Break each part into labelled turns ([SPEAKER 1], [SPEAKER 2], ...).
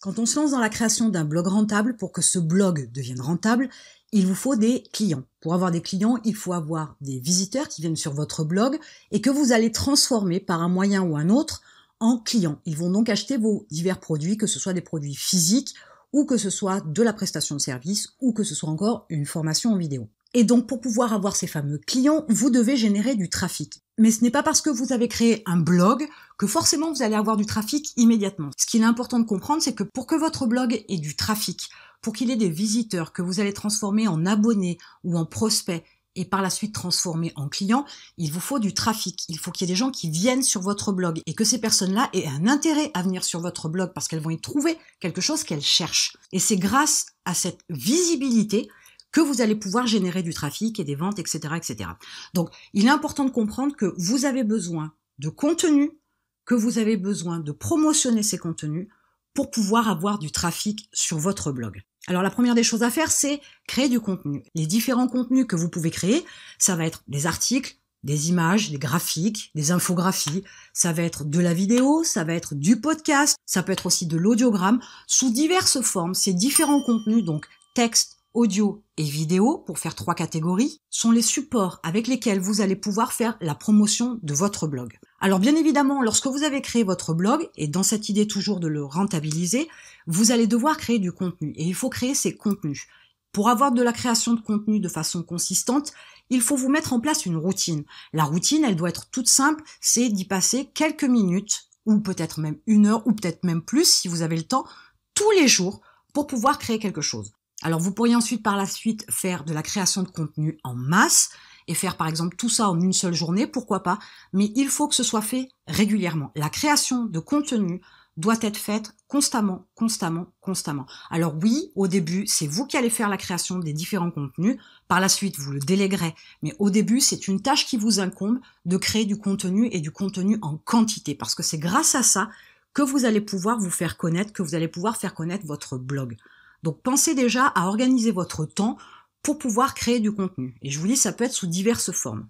[SPEAKER 1] Quand on se lance dans la création d'un blog rentable, pour que ce blog devienne rentable, il vous faut des clients. Pour avoir des clients, il faut avoir des visiteurs qui viennent sur votre blog et que vous allez transformer par un moyen ou un autre en clients. Ils vont donc acheter vos divers produits, que ce soit des produits physiques ou que ce soit de la prestation de service ou que ce soit encore une formation en vidéo. Et donc, pour pouvoir avoir ces fameux clients, vous devez générer du trafic. Mais ce n'est pas parce que vous avez créé un blog que forcément vous allez avoir du trafic immédiatement. Ce qu'il est important de comprendre, c'est que pour que votre blog ait du trafic, pour qu'il ait des visiteurs que vous allez transformer en abonnés ou en prospects et par la suite transformer en clients, il vous faut du trafic. Il faut qu'il y ait des gens qui viennent sur votre blog et que ces personnes-là aient un intérêt à venir sur votre blog parce qu'elles vont y trouver quelque chose qu'elles cherchent. Et c'est grâce à cette visibilité que vous allez pouvoir générer du trafic et des ventes, etc., etc. Donc, il est important de comprendre que vous avez besoin de contenu, que vous avez besoin de promotionner ces contenus pour pouvoir avoir du trafic sur votre blog. Alors, la première des choses à faire, c'est créer du contenu. Les différents contenus que vous pouvez créer, ça va être des articles, des images, des graphiques, des infographies, ça va être de la vidéo, ça va être du podcast, ça peut être aussi de l'audiogramme, sous diverses formes. Ces différents contenus, donc texte, audio et vidéo, pour faire 3 catégories, sont les supports avec lesquels vous allez pouvoir faire la promotion de votre blog. Alors bien évidemment, lorsque vous avez créé votre blog, et dans cette idée toujours de le rentabiliser, vous allez devoir créer du contenu, et il faut créer ces contenus. Pour avoir de la création de contenu de façon consistante, il faut vous mettre en place une routine. La routine, elle doit être toute simple, c'est d'y passer quelques minutes, ou peut-être même 1 heure, ou peut-être même plus si vous avez le temps, tous les jours, pour pouvoir créer quelque chose. Alors vous pourriez ensuite par la suite faire de la création de contenu en masse et faire par exemple tout ça en une seule journée, pourquoi pas, mais il faut que ce soit fait régulièrement. La création de contenu doit être faite constamment, constamment, constamment. Alors oui, au début, c'est vous qui allez faire la création des différents contenus, par la suite vous le déléguerez, mais au début c'est une tâche qui vous incombe de créer du contenu et du contenu en quantité, parce que c'est grâce à ça que vous allez pouvoir vous faire connaître, que vous allez pouvoir faire connaître votre blog. Donc pensez déjà à organiser votre temps pour pouvoir créer du contenu. Et je vous dis, ça peut être sous diverses formes.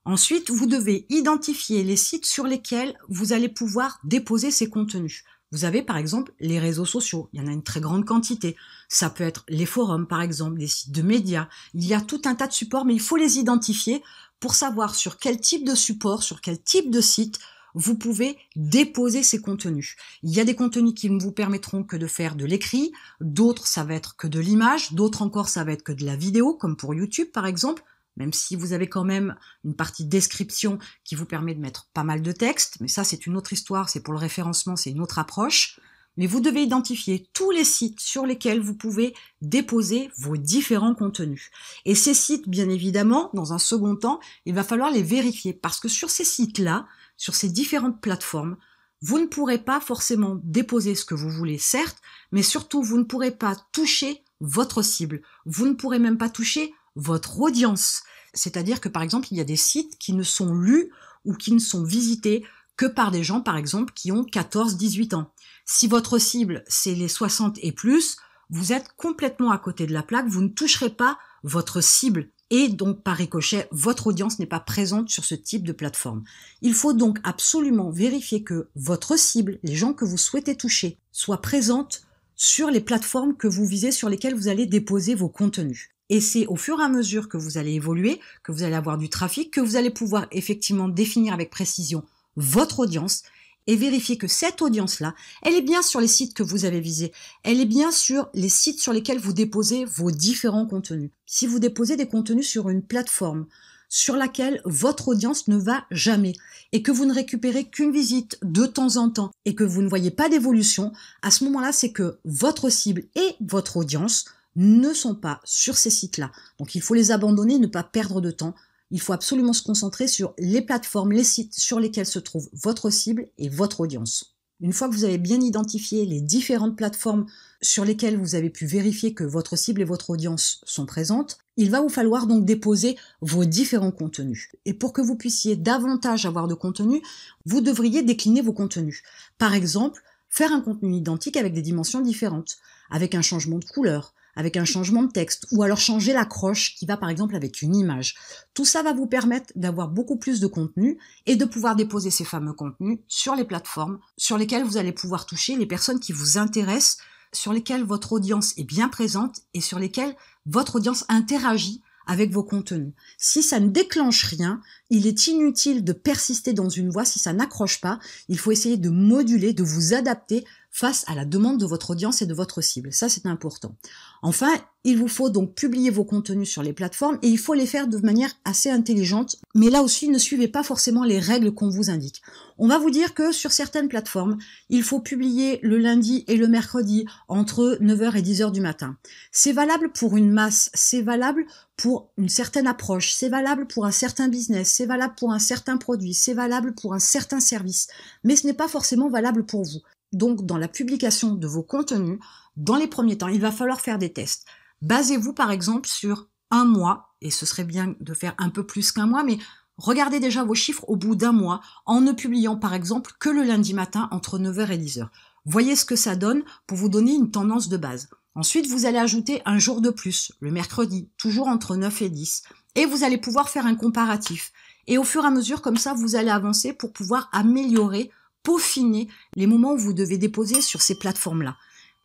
[SPEAKER 1] Ensuite, vous devez identifier les sites sur lesquels vous allez pouvoir déposer ces contenus. Vous avez par exemple les réseaux sociaux, il y en a une très grande quantité. Ça peut être les forums par exemple, des sites de médias. Il y a tout un tas de supports, mais il faut les identifier pour savoir sur quel type de support, sur quel type de site vous pouvez déposer ces contenus. Il y a des contenus qui ne vous permettront que de faire de l'écrit, d'autres ça va être que de l'image, d'autres encore ça va être que de la vidéo, comme pour YouTube par exemple, même si vous avez quand même une partie description qui vous permet de mettre pas mal de texte, mais ça c'est une autre histoire, c'est pour le référencement, c'est une autre approche. Mais vous devez identifier tous les sites sur lesquels vous pouvez déposer vos différents contenus. Et ces sites, bien évidemment, dans un second temps, il va falloir les vérifier, parce que sur ces sites-là, sur ces différentes plateformes, vous ne pourrez pas forcément déposer ce que vous voulez, certes, mais surtout, vous ne pourrez pas toucher votre cible. Vous ne pourrez même pas toucher votre audience. C'est-à-dire que, par exemple, il y a des sites qui ne sont lus ou qui ne sont visités que par des gens, par exemple, qui ont 14-18 ans. Si votre cible, c'est les 60 et plus, vous êtes complètement à côté de la plaque, vous ne toucherez pas votre cible. Et donc, par ricochet, votre audience n'est pas présente sur ce type de plateforme. Il faut donc absolument vérifier que votre cible, les gens que vous souhaitez toucher, soient présentes sur les plateformes que vous visez, sur lesquelles vous allez déposer vos contenus. Et c'est au fur et à mesure que vous allez évoluer, que vous allez avoir du trafic, que vous allez pouvoir effectivement définir avec précision votre audience et vérifier que cette audience-là, elle est bien sur les sites que vous avez visés. Elle est bien sur les sites sur lesquels vous déposez vos différents contenus. Si vous déposez des contenus sur une plateforme sur laquelle votre audience ne va jamais et que vous ne récupérez qu'une visite de temps en temps et que vous ne voyez pas d'évolution, à ce moment-là, c'est que votre cible et votre audience ne sont pas sur ces sites-là. Donc il faut les abandonner, ne pas perdre de temps. Il faut absolument se concentrer sur les plateformes, les sites sur lesquels se trouve votre cible et votre audience. Une fois que vous avez bien identifié les différentes plateformes sur lesquelles vous avez pu vérifier que votre cible et votre audience sont présentes, il va vous falloir donc déposer vos différents contenus. Et pour que vous puissiez davantage avoir de contenu, vous devriez décliner vos contenus. Par exemple, faire un contenu identique avec des dimensions différentes, avec un changement de couleur, avec un changement de texte, ou alors changer l'accroche qui va par exemple avec une image. Tout ça va vous permettre d'avoir beaucoup plus de contenu et de pouvoir déposer ces fameux contenus sur les plateformes sur lesquelles vous allez pouvoir toucher les personnes qui vous intéressent, sur lesquelles votre audience est bien présente et sur lesquelles votre audience interagit avec vos contenus. Si ça ne déclenche rien, il est inutile de persister dans une voie. Si ça n'accroche pas, il faut essayer de moduler, de vous adapter face à la demande de votre audience et de votre cible. Ça, c'est important. Enfin, il vous faut donc publier vos contenus sur les plateformes et il faut les faire de manière assez intelligente. Mais là aussi, ne suivez pas forcément les règles qu'on vous indique. On va vous dire que sur certaines plateformes, il faut publier le lundi et le mercredi entre 9h et 10h du matin. C'est valable pour une masse, c'est valable pour une certaine approche, c'est valable pour un certain business, c'est valable pour un certain produit, c'est valable pour un certain service, mais ce n'est pas forcément valable pour vous. Donc, dans la publication de vos contenus, dans les premiers temps, il va falloir faire des tests. Basez-vous par exemple sur un mois, et ce serait bien de faire un peu plus qu'un mois, mais regardez déjà vos chiffres au bout d'un mois en ne publiant par exemple que le lundi matin entre 9h et 10h. Voyez ce que ça donne pour vous donner une tendance de base. Ensuite, vous allez ajouter un jour de plus, le mercredi, toujours entre 9 et 10. Et vous allez pouvoir faire un comparatif. Et au fur et à mesure, comme ça, vous allez avancer pour pouvoir améliorer, peaufiner les moments où vous devez déposer sur ces plateformes-là.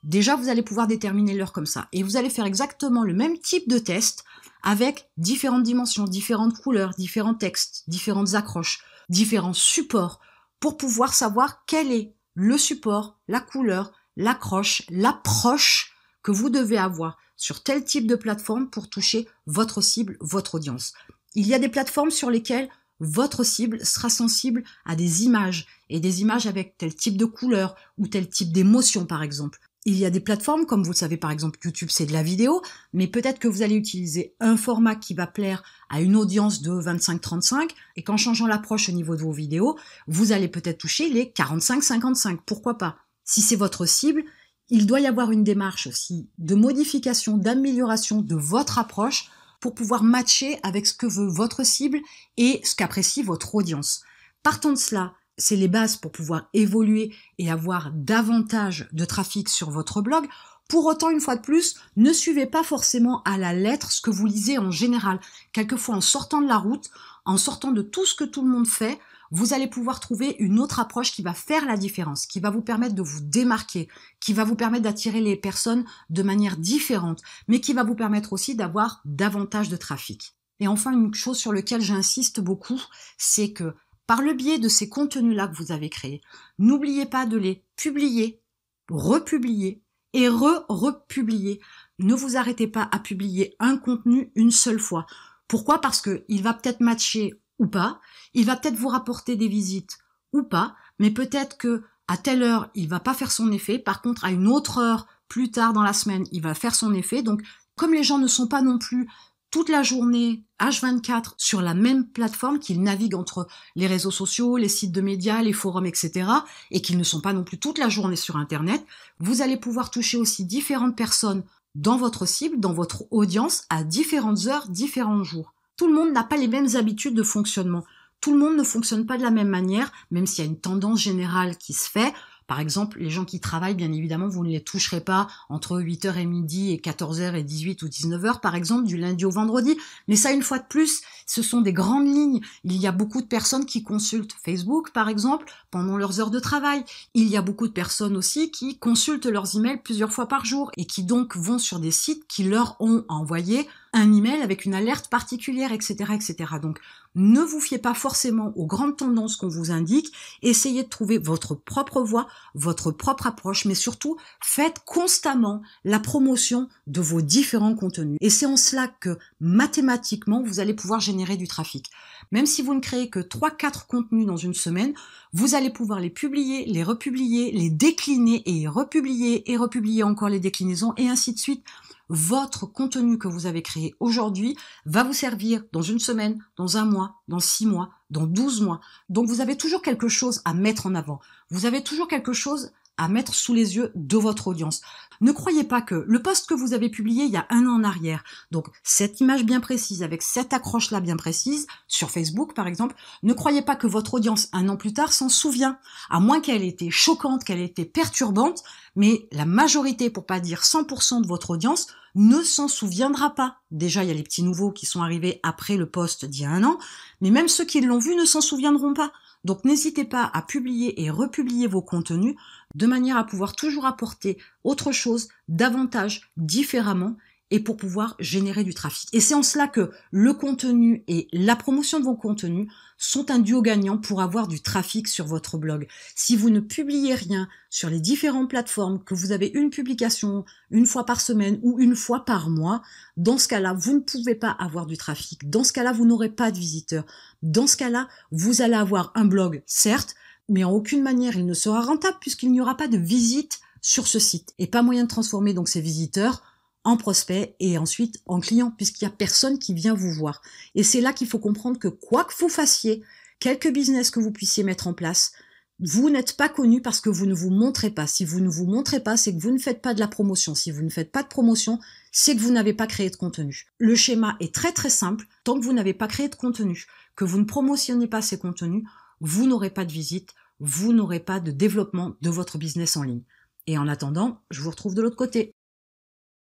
[SPEAKER 1] Déjà, vous allez pouvoir déterminer l'heure comme ça. Et vous allez faire exactement le même type de test avec différentes dimensions, différentes couleurs, différents textes, différentes accroches, différents supports pour pouvoir savoir quel est le support, la couleur, l'accroche, l'approche que vous devez avoir sur tel type de plateforme pour toucher votre cible, votre audience. Il y a des plateformes sur lesquelles votre cible sera sensible à des images, et des images avec tel type de couleur ou tel type d'émotion par exemple. Il y a des plateformes, comme vous le savez par exemple YouTube c'est de la vidéo, mais peut-être que vous allez utiliser un format qui va plaire à une audience de 25-35, et qu'en changeant l'approche au niveau de vos vidéos, vous allez peut-être toucher les 45-55, pourquoi pas. Si c'est votre cible, il doit y avoir une démarche aussi de modification, d'amélioration de votre approche pour pouvoir matcher avec ce que veut votre cible et ce qu'apprécie votre audience. Partant de cela, c'est les bases pour pouvoir évoluer et avoir davantage de trafic sur votre blog. Pour autant, une fois de plus, ne suivez pas forcément à la lettre ce que vous lisez en général. Quelquefois, en sortant de la route, en sortant de tout ce que tout le monde fait, vous allez pouvoir trouver une autre approche qui va faire la différence, qui va vous permettre de vous démarquer, qui va vous permettre d'attirer les personnes de manière différente, mais qui va vous permettre aussi d'avoir davantage de trafic. Et enfin, une chose sur laquelle j'insiste beaucoup, c'est que par le biais de ces contenus-là que vous avez créés, n'oubliez pas de les publier, republier et republier. Ne vous arrêtez pas à publier un contenu une seule fois. Pourquoi ? Parce qu'il va peut-être matcher ou pas, il va peut-être vous rapporter des visites ou pas, mais peut-être que à telle heure, il va pas faire son effet. Par contre, à une autre heure, plus tard dans la semaine, il va faire son effet. Donc, comme les gens ne sont pas non plus toute la journée, H24, sur la même plateforme, qu'ils naviguent entre les réseaux sociaux, les sites de médias, les forums, etc., et qu'ils ne sont pas non plus toute la journée sur Internet, vous allez pouvoir toucher aussi différentes personnes dans votre cible, dans votre audience, à différentes heures, différents jours. Tout le monde n'a pas les mêmes habitudes de fonctionnement. Tout le monde ne fonctionne pas de la même manière, même s'il y a une tendance générale qui se fait. Par exemple, les gens qui travaillent, bien évidemment, vous ne les toucherez pas entre 8h et midi et 14h et 18 ou 19h, par exemple, du lundi au vendredi. Mais ça, une fois de plus, ce sont des grandes lignes. Il y a beaucoup de personnes qui consultent Facebook, par exemple, pendant leurs heures de travail. Il y a beaucoup de personnes aussi qui consultent leurs emails plusieurs fois par jour et qui donc vont sur des sites qui leur ont envoyé un email avec une alerte particulière, etc., etc. Donc, ne vous fiez pas forcément aux grandes tendances qu'on vous indique. Essayez de trouver votre propre voie, votre propre approche, mais surtout, faites constamment la promotion de vos différents contenus. Et c'est en cela que, mathématiquement, vous allez pouvoir générer du trafic. Même si vous ne créez que 3-4 contenus dans une semaine, vous allez pouvoir les publier, les republier, les décliner et republier encore les déclinaisons et ainsi de suite. Votre contenu que vous avez créé aujourd'hui va vous servir dans une semaine, dans un mois, dans 6 mois, dans 12 mois. Donc vous avez toujours quelque chose à mettre en avant. Vous avez toujours quelque chose à mettre sous les yeux de votre audience. Ne croyez pas que le post que vous avez publié il y a 1 an en arrière, donc cette image bien précise, avec cette accroche-là bien précise, sur Facebook par exemple, ne croyez pas que votre audience 1 an plus tard s'en souvient, à moins qu'elle ait été choquante, qu'elle ait été perturbante, mais la majorité, pour pas dire 100% de votre audience, ne s'en souviendra pas. Déjà, il y a les petits nouveaux qui sont arrivés après le post d'il y a 1 an, mais même ceux qui l'ont vu ne s'en souviendront pas. Donc n'hésitez pas à publier et republier vos contenus de manière à pouvoir toujours apporter autre chose, davantage, différemment, et pour pouvoir générer du trafic. Et c'est en cela que le contenu et la promotion de vos contenus sont un duo gagnant pour avoir du trafic sur votre blog. Si vous ne publiez rien sur les différentes plateformes, que vous avez une publication 1 fois par semaine ou 1 fois par mois, dans ce cas-là, vous ne pouvez pas avoir du trafic. Dans ce cas-là, vous n'aurez pas de visiteurs. Dans ce cas-là, vous allez avoir un blog, certes, mais en aucune manière il ne sera rentable puisqu'il n'y aura pas de visite sur ce site et pas moyen de transformer donc ces visiteurs en prospects et ensuite en clients puisqu'il n'y a personne qui vient vous voir. Et c'est là qu'il faut comprendre que quoi que vous fassiez, quelque business que vous puissiez mettre en place, vous n'êtes pas connu parce que vous ne vous montrez pas. Si vous ne vous montrez pas, c'est que vous ne faites pas de la promotion. Si vous ne faites pas de promotion, c'est que vous n'avez pas créé de contenu. Le schéma est très très simple. Tant que vous n'avez pas créé de contenu, que vous ne promotionnez pas ces contenus, vous n'aurez pas de visite, vous n'aurez pas de développement de votre business en ligne. Et en attendant, je vous retrouve de l'autre côté.